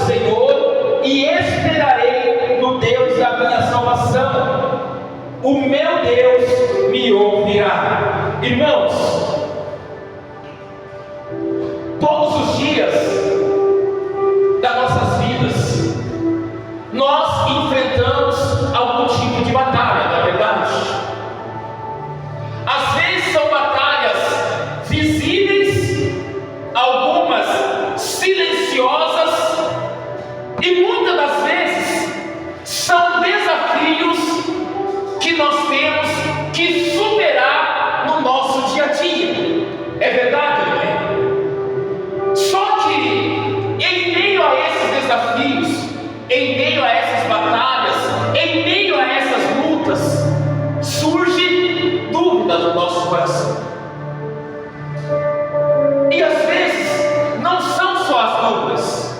Senhor e esperarei no Deus da minha salvação. O meu Deus me ouvirá. Irmãos, todos os dias das nossas vidas, nós enfrentamos algum tipo de batalha, não é verdade? Às vezes são batalhas visíveis, algumas silenciosas, e muitas das vezes são desafios que nós temos que superar no nosso dia a dia. É verdade, não é? Só que em meio a esses desafios, em meio a essas batalhas, em meio a essas lutas, surge dúvida no nosso coração. E às vezes não são só as dúvidas,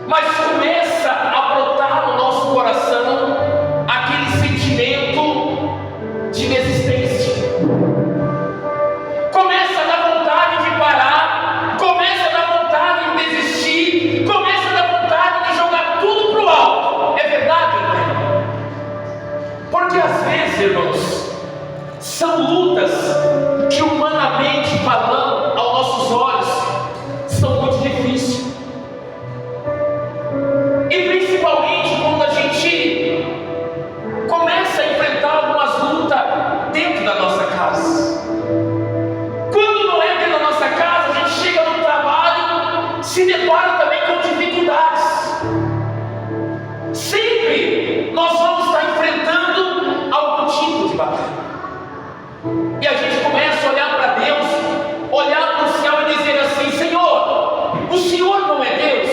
mas começa a brotar no nosso coração aquele sentimento de desistência. Começa a dar vontade de parar, começa a dar vontade de desistir, começa a dar vontade de jogar tudo para o alto. É verdade, não é? Porque às vezes, irmãos, são lutas que, humanamente falando, aos nossos olhos, são muito difíceis. E principalmente quando a gente começa a enfrentar algumas lutas dentro da nossa casa. Quando não é dentro da nossa casa, a gente chega no trabalho, se depara também com dificuldades. Sempre nós vamos estar enfrentando algum tipo de batalha. E a gente começa a olhar para Deus, olhar para o céu e dizer assim: Senhor, o Senhor não é Deus,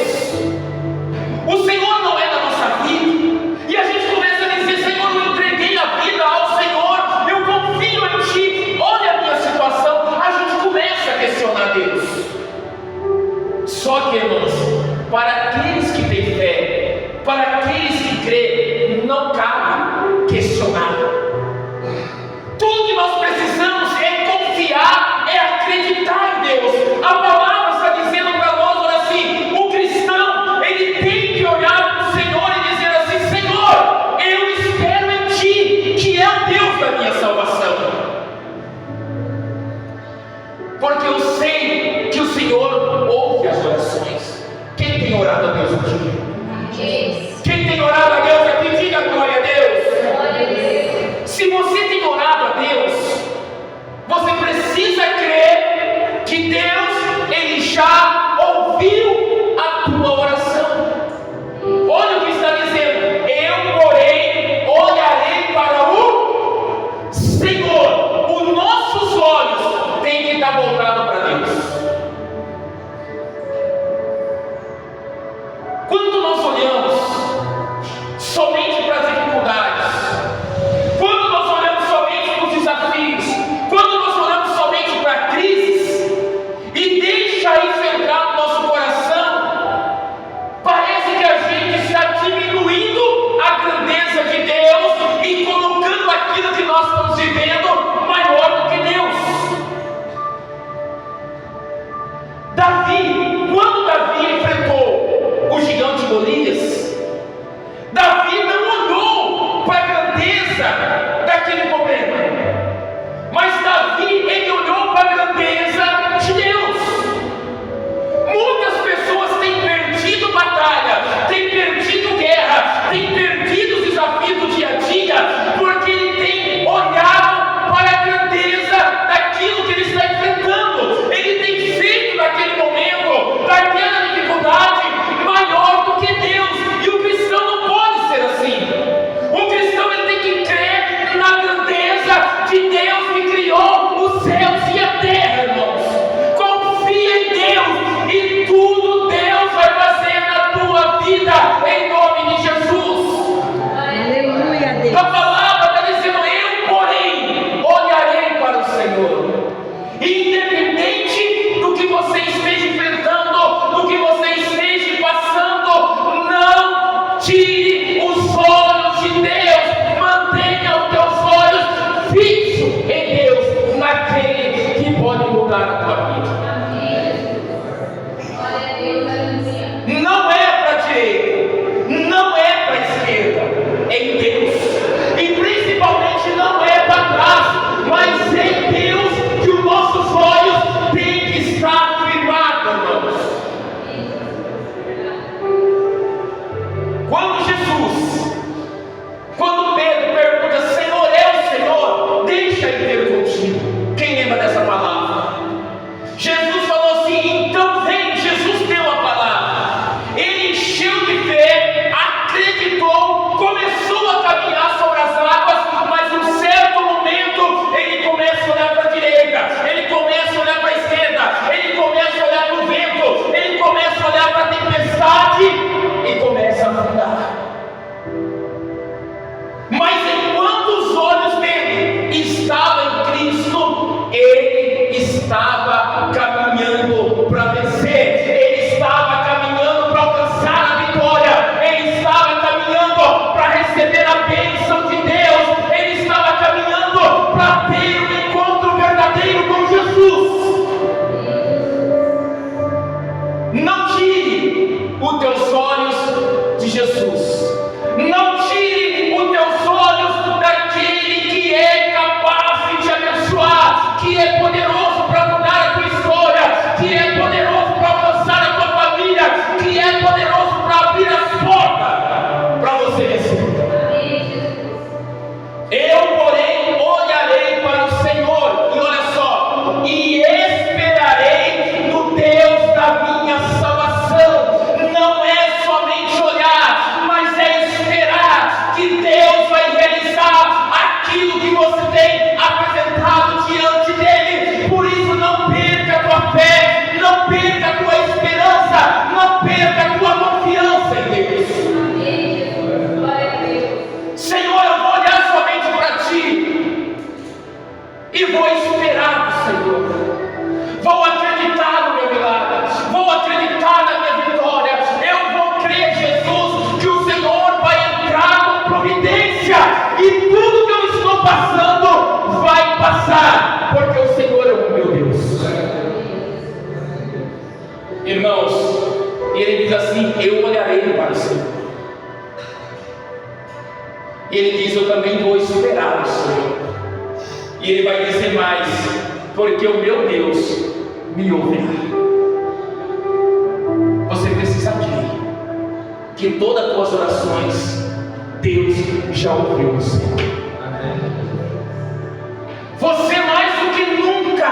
o Senhor não é da nossa vida. E a gente começa a dizer: Senhor, eu entreguei a vida ao Senhor, eu confio em Ti, olha a minha situação. A gente começa a questionar Deus. Só que, irmãos, para aqueles que têm fé, para aqueles que creem, não cabe questionar. Tudo que nós precisamos é confiar, é acreditar em Deus. A palavra está dizendo para nós, olha assim, o cristão, ele tem que olhar para o Senhor e dizer assim: Senhor, eu espero em Ti, que é o Deus da minha salvação. Porque eu sei que o Senhor ouve as orações. Quem tem orado a Deus aqui? Quem tem orado a Deus aqui, diga glória a Deus. Glória a Deus. Se você tem orado a Deus, você precisa crer que Deus, Ele já ouviu a tua oração. Olha o que está dizendo: eu, porém, olharei para o Senhor. Os nossos olhos têm que estar voltados para Deus. Quando nós olhamos os teus olhos de Jesus. Não tire os teus olhos daquele que é capaz de te abençoar, que é poderoso para mudar a tua história, que é poderoso para alcançar a tua família, que é poderoso para abrir as portas para você receber. Eu, porém, olharei para o Senhor, e olha só, e esperarei no Deus da minha salvação. Não é somente olhar, mas é esperar que Deus vai realizar aquilo que você tem apresentado diante dele. Por isso, não perca a tua fé, não perca a tua esperança, não perca a tua confiança em Deus. Senhor, eu vou olhar somente para ti e vou esperar do Senhor. Vou acreditar no meu milagre, vou acreditar na minha vitória. Eu vou crer, Jesus, que o Senhor vai entrar com providência e tudo que eu estou passando vai passar, porque o Senhor é o meu Deus. Irmãos, ele diz assim: eu olharei para o Senhor. E ele diz: eu também vou esperar o Senhor. E ele vai dizer mais: porque o meu Deus me ouvirá. Você precisa crer que todas as tuas orações Deus já ouviu o Senhor. Você mais do que nunca,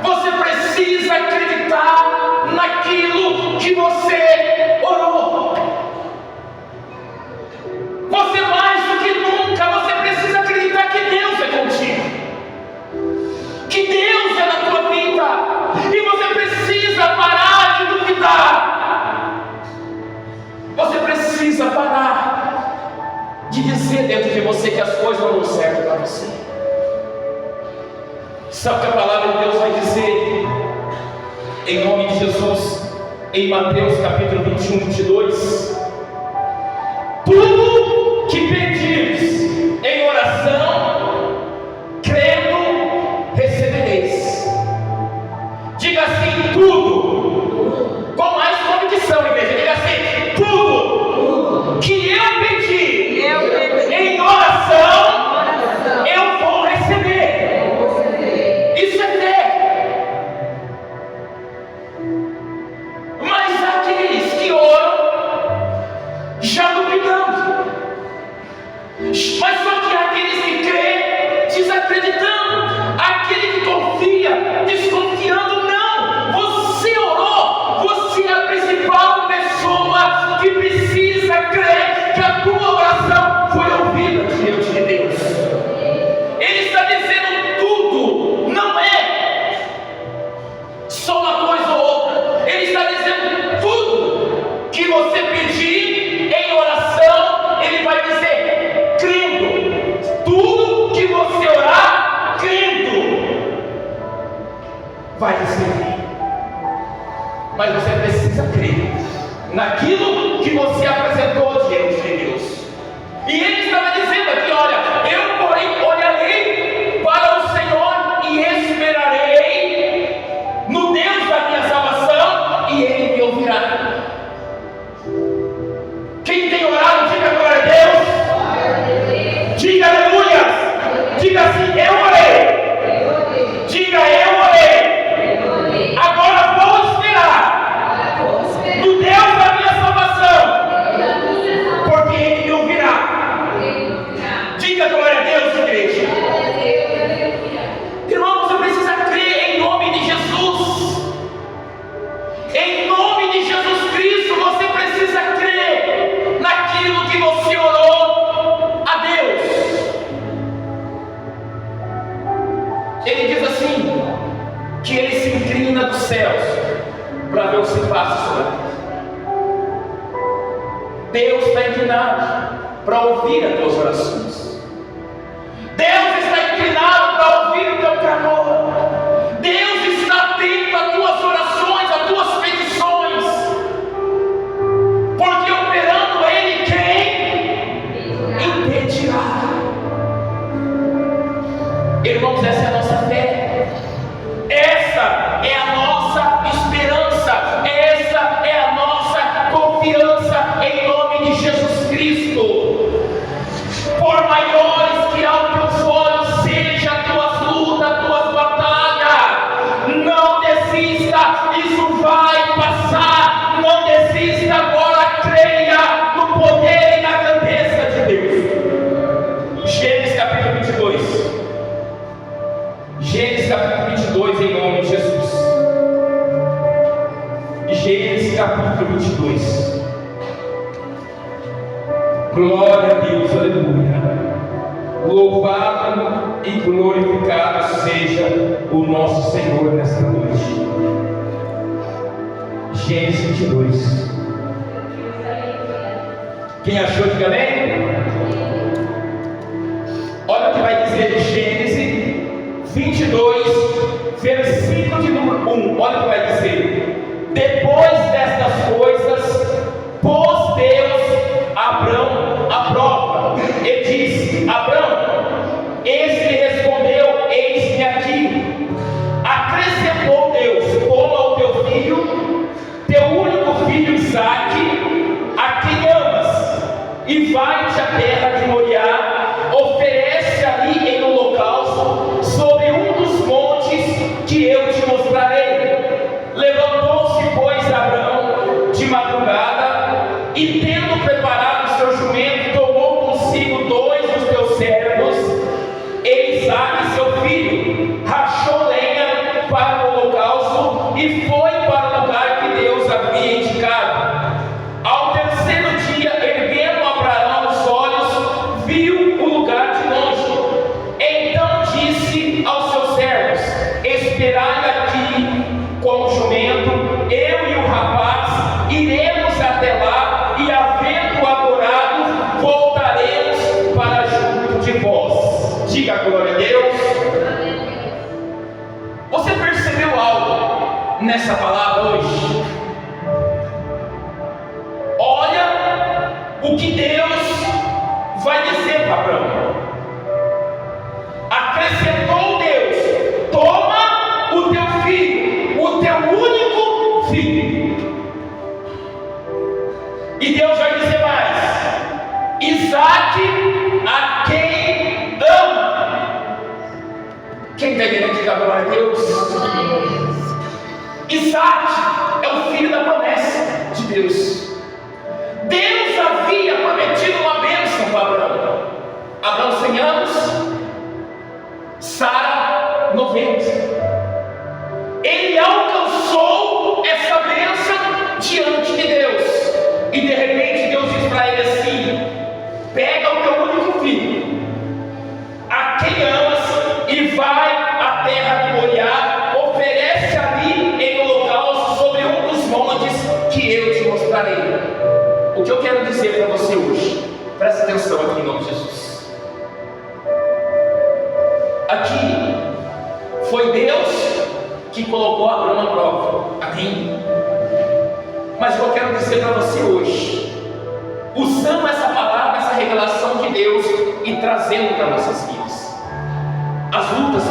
você precisa acreditar naquilo que você orou. Você mais do que nunca, você precisa acreditar que Deus é contigo, que Deus é na tua vida, e você precisa parar de duvidar. Você precisa parar de dizer dentro de você que as coisas não dão certo para você. Sabe o que a palavra de Deus vai dizer em nome de Jesus em Mateus capítulo 21, 22? Tudo que pedires em oração, crendo, recebereis. Diga assim: tudo. Com mais convicção, igreja. Diga assim: tudo que eu pedir em oração, eu vou receber. Isso é fé. Mas aqueles que oram já duvidando, mas só que aqueles que creem desacreditando, aquele que confia desconfiando. Não, você orou, você é a principal pessoa que precisa crer que a tua oração foi ouvida diante de Deus. Ele está dizendo tudo, não é só uma coisa ou outra. Ele está dizendo tudo que você pedir em oração, ele vai dizer crendo. Tudo que você orar crendo, vai receber. Mas você precisa crer naquilo que você apresentou diante de Deus. E ele estava dizendo aqui: olha, eu porém olharei para o Senhor e esperarei no Deus da minha salvação, e ele me ouvirá. Quem tem orado, diga glória a Deus. Diga aleluia. Diga assim: eu orei. Diga: eu orei. Agora vou esperar no Deus da minha salvação, porque ele me ouvirá. Diga glória a Deus, igreja. Irmão, você precisa crer em nome de Jesus. Em nome de Jesus Cristo, você precisa crer naquilo que você orou a Deus. Ele diz assim: que ele se inclina dos céus para ver o que se passa sobre a terra. Deus está inclinado para ouvir as tuas orações. Deus está inclinado para ouvir o teu clamor. Deus está atento às tuas orações, às tuas petições, porque operando Ele quem impedirá. Irmãos, essa é a nossa fé, essa é a nossa esperança, essa é a nossa confiança. Gênesis capítulo 22. Glória a Deus, aleluia. Louvado e glorificado seja o nosso Senhor nesta noite. Gênesis 22. Quem achou, diga amém? Olha o que vai dizer Gênesis 22, versículo de número 1. Olha o que vai dizer: depois destas coisas, pôs Deus Abrão à prova e disse: Abrão, este respondeu: eis-me aqui. Acrescentou Deus: toma o teu filho, teu único filho Isaque, a quem amas, e vai-te à terra de Moriá, oferece ali em holocausto sobre um dos montes que eu te mostrarei. Levantou-se, pois, Abrão de madrugada, e tendo preparado o seu jumento, tomou consigo 2 dos teus servos, e Isaque seu filho, rachou lenha para o holocausto, e foi para o lugar que Deus havia indicado. Ao terceiro dia, erguendo Abraão os olhos, viu o lugar de longe. Então disse aos seus servos: esperai aqui com o jumento, eu e o rapaz iremos até lá, e havendo adorado, voltaremos para junto de vós. Diga glória a Deus. Você percebeu algo nessa palavra hoje? Olha o que Deus vai dizer para Abraão. Acrescentou Deus: toma o teu filho, o teu único filho. E Deus vai dizer mais: Isaque, a quem ama. Quem está entendendo? Diga glória a Deus. Isaque é o filho da promessa de Deus. Deus havia prometido uma bênção para Abraão. Abraão 100 anos, Sara 90. Ele alcançou essa bênção diante de Deus. E de repente Deus diz para ele assim: pega o teu único filho, a quem amas, e vai à terra de Moriá, oferece ali em holocausto sobre um dos montes que eu te mostrarei. O que eu quero dizer para você hoje, presta atenção aqui em nome de Jesus. Aqui foi Deus que colocou Abraão à prova. Amém? Mas eu quero dizer para você hoje, usando essa palavra, essa revelação de Deus e trazendo para nossas vidas. As lutas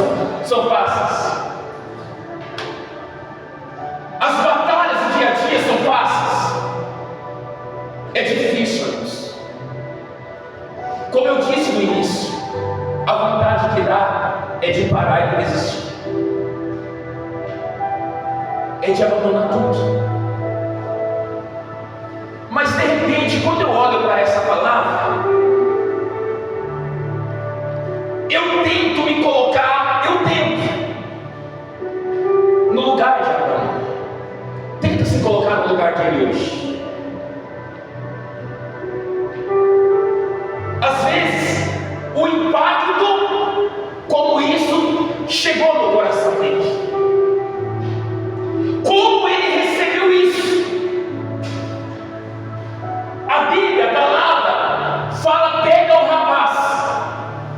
são fáceis. As batalhas do dia a dia são fáceis. É difícil, irmãos. Como eu disse no início, a vontade que dá é de parar e desistir. É de abandonar tudo. Mas de repente, quando eu olho para essa palavra, eu tento me colocar, no lugar de Abraão. Tenta se colocar no lugar dele hoje. Às vezes, o impacto, como isso, chegou no coração dele. Como ele recebeu isso? A Bíblia, a palavra, fala: pega o rapaz.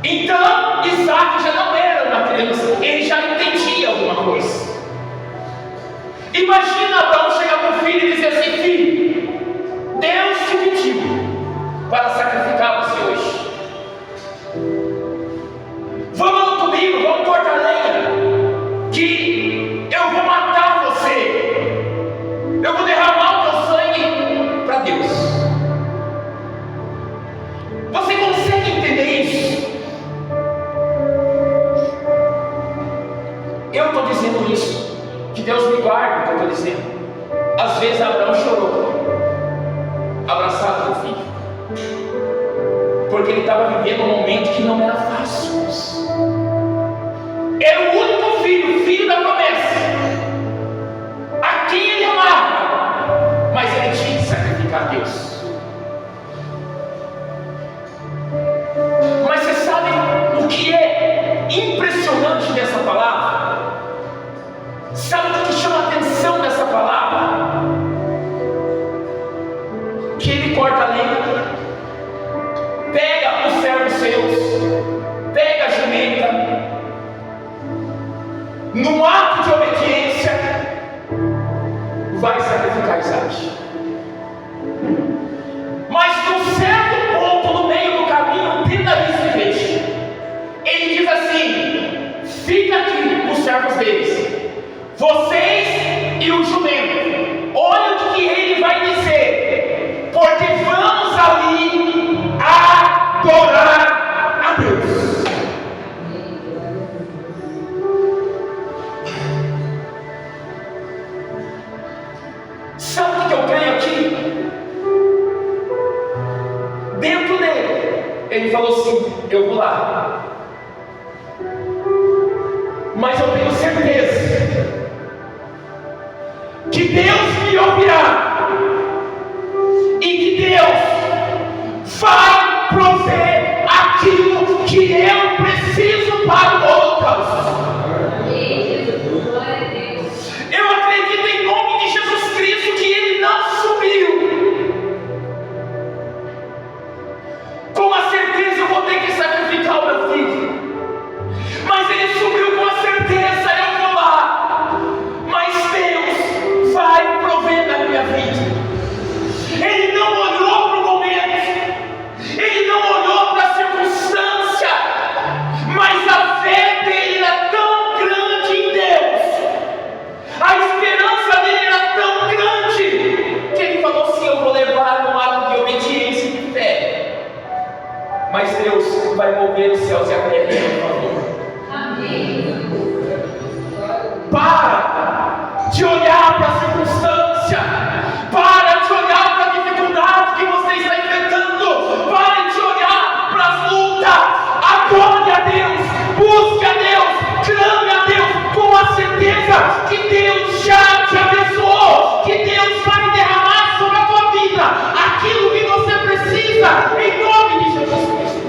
Então, Isaque já não era uma criança, ele já entendia alguma coisa. Imagina Abraão chegar para o filho e dizer assim: filho, Deus te pediu para sacrificar você hoje. Vamos comigo, vamos cortar lenha, que eu vou matar você. Eu vou derramar o teu sangue para Deus. Você consegue entender isso? Eu estou dizendo isso, que Deus me guarde o que eu estou dizendo. Às vezes Abraão chorou, abraçado com o filho, porque ele estava vivendo um momento que não era fácil. Era o único filho, filho da promessa, a quem ele amava. corta a lenha, pega os servos seus, pega a jumenta, num ato de obediência, vai sacrificar Isaac. Mas num certo ponto no meio do caminho, tenta isso, igreja. Ele diz assim: fica aqui os servos deles, vocês e o jumento, olha o que ele vai dizer, porque vamos ali adorar a Deus. Sabe o que eu creio aqui? Dentro dele, ele falou assim: eu vou lá, mas eu tenho certeza que Deus me ouvirá e que Deus vai prover aquilo que eu preciso para o holocausto. Eu acredito em nome de Jesus Cristo que Ele não subiu com a certeza eu vou ter que sacrificar o meu filho, mas Ele subiu com a certeza eu vou lá, mas Deus vai prover na minha vida. Ele não olhou para o momento, ele não olhou para a circunstância, mas a fé dele era tão grande em Deus, a esperança dele era tão grande, que ele falou assim: eu vou levar no ato de obediência e de fé, mas Deus vai mover os céus e a terra em meu favor. Amém. Para de olhar para a circunstância, para de olhar para a dificuldade que você está enfrentando, pare de olhar para as lutas, adore a Deus, busque a Deus, clame a Deus, com a certeza que Deus já te abençoou, que Deus vai derramar sobre a tua vida aquilo que você precisa, em nome de Jesus Cristo.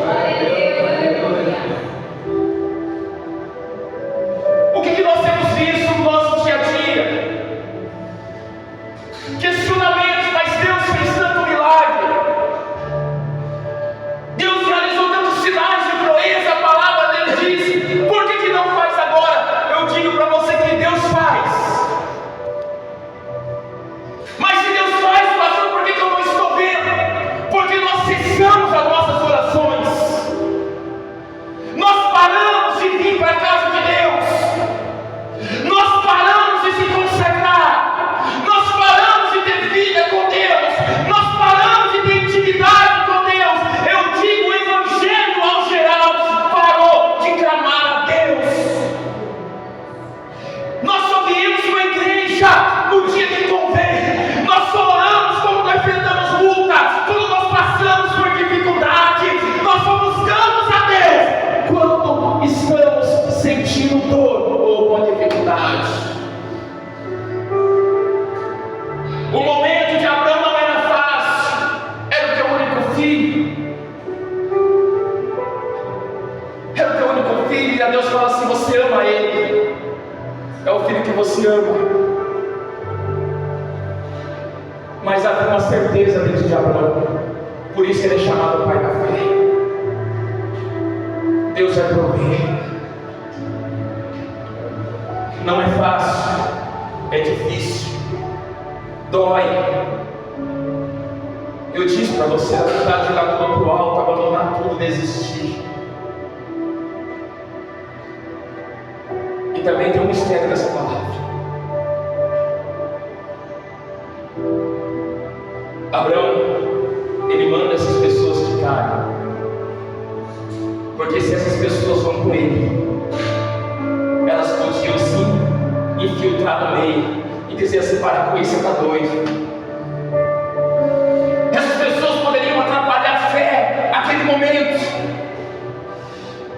O que nós temos visto no nosso dia a dia? Questionamentos, mas Deus fez tanto milagre, Deus realizou tantos sinais de proeza, a palavra dele diz, por que não faz agora? Eu digo para você que Deus faz, mas se Deus faz, pastor, por que eu não estou vendo? Porque nós cessamos as nossas orações, nós paramos de vir para a casa de Deus, nós paramos de se consagrar, nós paramos de ter vida com Deus, nós paramos de ter intimidade com Deus. Eu digo, o evangelho ao geral parou de clamar a Deus. Nós só viemos para a igreja no dia que convém, nós só oramos quando nós enfrentamos lutas, quando nós passamos por dificuldade, nós só buscamos a Deus quando estamos sentindo dor ou com dificuldade. O momento de Abraão não era fácil, era o teu único filho, era o teu único filho, e a Deus fala assim: você ama ele, é o filho que você ama. Mas havia uma certeza dentro de Abraão, por isso ele é chamado pai da fé. Deus vai prover. Não é fácil, é difícil, dói. Eu disse para você, a vontade de jogar tudo para o alto, abandonar tudo, desistir. E também tem um mistério nessa palavra. Abraão, ele manda essas pessoas ficarem, porque se essas pessoas vão com ele, elas podiam sim infiltrar no meio e dizer assim: para com isso, você está doido. Essas pessoas poderiam atrapalhar a fé naquele momento.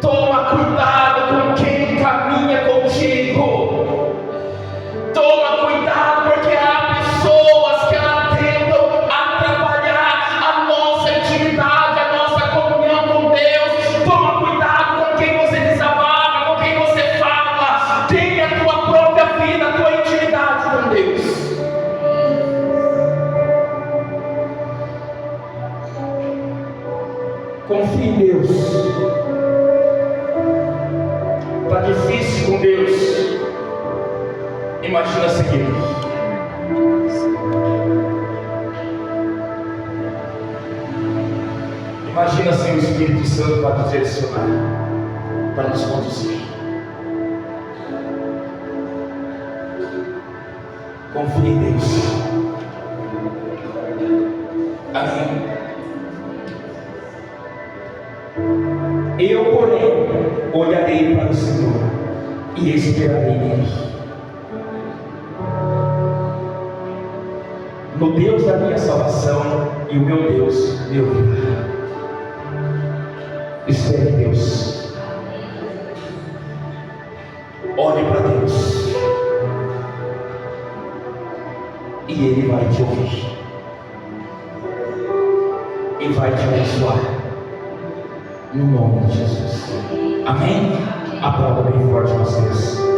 Toma cuidado com quem caminha contigo. Toma cuidado, porque há pessoas que elas tentam atrapalhar a nossa intimidade, a nossa comunhão com Deus. Toma cuidado com quem você desabafa, com quem você fala. Tenha a tua própria vida, a tua intimidade com Deus. Confie em Deus. Está difícil com Deus. Imagina o seguinte: imagina assim o Espírito Santo para nos direcionar, para nos conduzir. Confie em Deus. Amém. Eu, porém, olharei para o Senhor e esperarei nele. No Deus da minha salvação, e o meu Deus me ouvirá. Espere em Deus. Olhe para Deus, e Ele vai te ouvir e vai te abençoar, no nome de Jesus. Amém? Aplauda bem forte vocês.